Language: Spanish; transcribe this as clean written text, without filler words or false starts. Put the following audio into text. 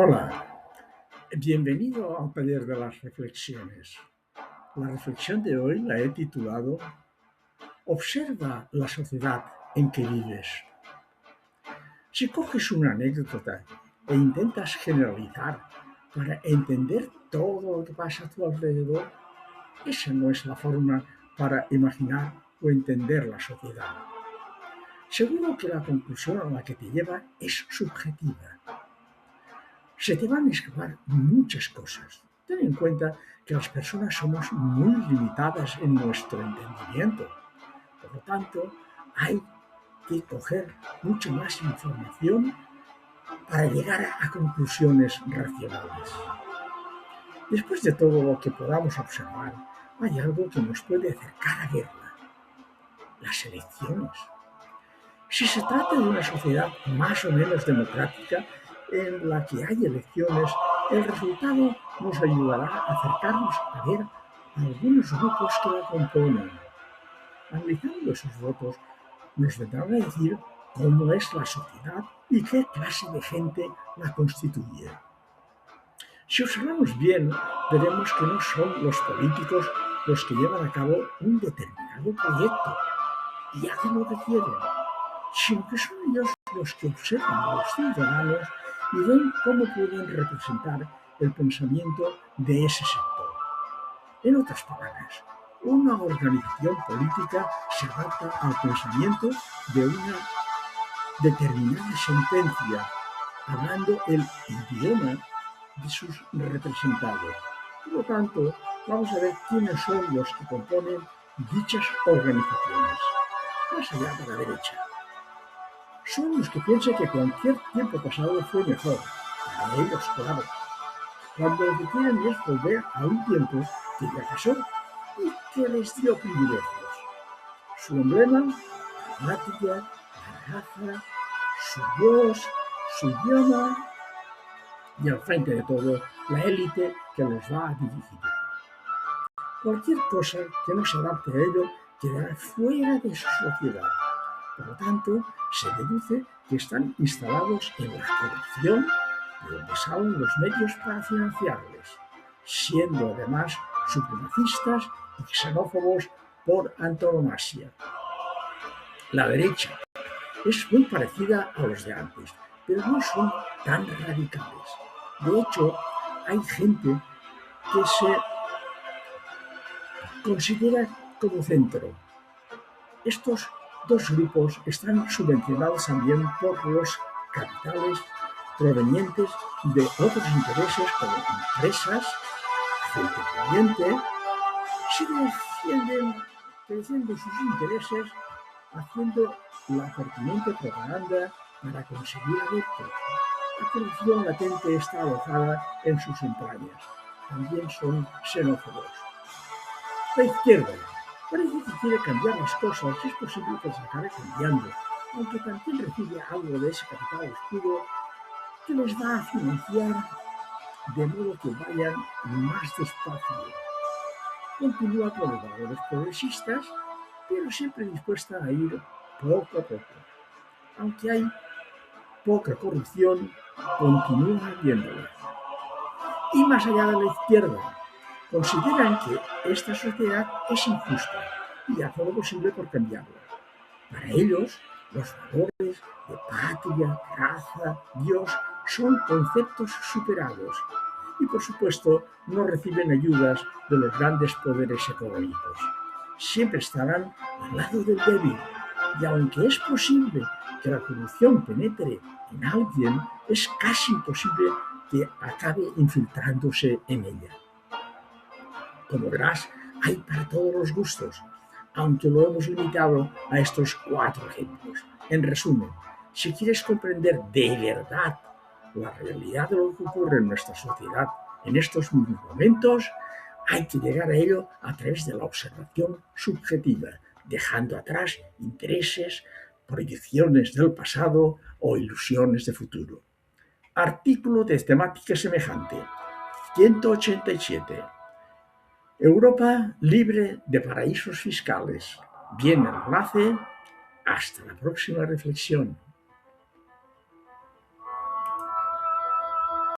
Hola, bienvenido al taller de las reflexiones. La reflexión de hoy la he titulado Observa la sociedad en que vives. Si coges una anécdota e intentas generalizar para entender todo lo que pasa a tu alrededor, esa no es la forma para imaginar o entender la sociedad. Seguro que la conclusión a la que te lleva es subjetiva. Se te van a escapar muchas cosas. Ten en cuenta que las personas somos muy limitadas en nuestro entendimiento. Por lo tanto, hay que coger mucha más información para llegar a conclusiones racionales. Después de todo lo que podamos observar, hay algo que nos puede acercar a verla: las elecciones. Si se trata de una sociedad más o menos democrática en la que hay elecciones, el resultado nos ayudará a acercarnos a ver algunos grupos que la componen. Analizando esos votos, nos vendrán a decir cómo es la sociedad y qué clase de gente la constituye. Si observamos bien, veremos que no son los políticos los que llevan a cabo un determinado proyecto y hacen lo que quieren, sino que son ellos los que observan a los ciudadanos y ven cómo pueden representar el pensamiento de ese sector. En otras palabras, una organización política se adapta al pensamiento de una determinada sentencia, hablando el idioma de sus representados. Por lo tanto, vamos a ver quiénes son los que componen dichas organizaciones. Más allá de la derecha. Son los que piensan que cualquier tiempo pasado fue mejor, para ellos, claro, cuando lo que quieren es volver a un tiempo que ya pasó y que les dio privilegios. Su emblema: la patria, la raza, su Dios, su idioma y al frente de todo, la élite que los va a dirigir. Cualquier cosa que no se adapte a ello quedará fuera de su sociedad. Por lo tanto, se deduce que están instalados en la corrupción, de donde salen los medios para financiarles, siendo además supremacistas y xenófobos por antonomasia. La derecha es muy parecida a los de antes, pero no son tan radicales. De hecho, hay gente que se considera como centro. Estos dos grupos están subvencionados también por los capitales provenientes de otros intereses como empresas, gente pudiente. Se defienden sus intereses haciendo la pertinente propaganda para conseguir adeptos. La corrupción latente está alojada en sus entrañas. También son xenófobos. La izquierda parece que quiere cambiar las cosas y es posible que se acabe cambiando, aunque también recibe algo de ese capital oscuro que les va a financiar de modo que vayan más despacio. Continúa con los valores progresistas, pero siempre dispuesta a ir poco a poco. Aunque hay poca corrupción, continúa habiéndola. Y más allá de la izquierda, consideran que esta sociedad es injusta y hacen lo posible por cambiarla. Para ellos, los valores de patria, raza, Dios son conceptos superados y, por supuesto, no reciben ayudas de los grandes poderes económicos. Siempre estarán al lado del débil y aunque es posible que la corrupción penetre en alguien, es casi imposible que acabe infiltrándose en ella. Como verás, hay para todos los gustos, aunque lo hemos limitado a estos 4 ejemplos. En resumen, si quieres comprender de verdad la realidad de lo que ocurre en nuestra sociedad en estos mismos momentos, hay que llegar a ello a través de la observación subjetiva, dejando atrás intereses, proyecciones del pasado o ilusiones de futuro. Artículo de temática semejante, 187. Europa libre de paraísos fiscales. Bien el enlace. Hasta la próxima reflexión.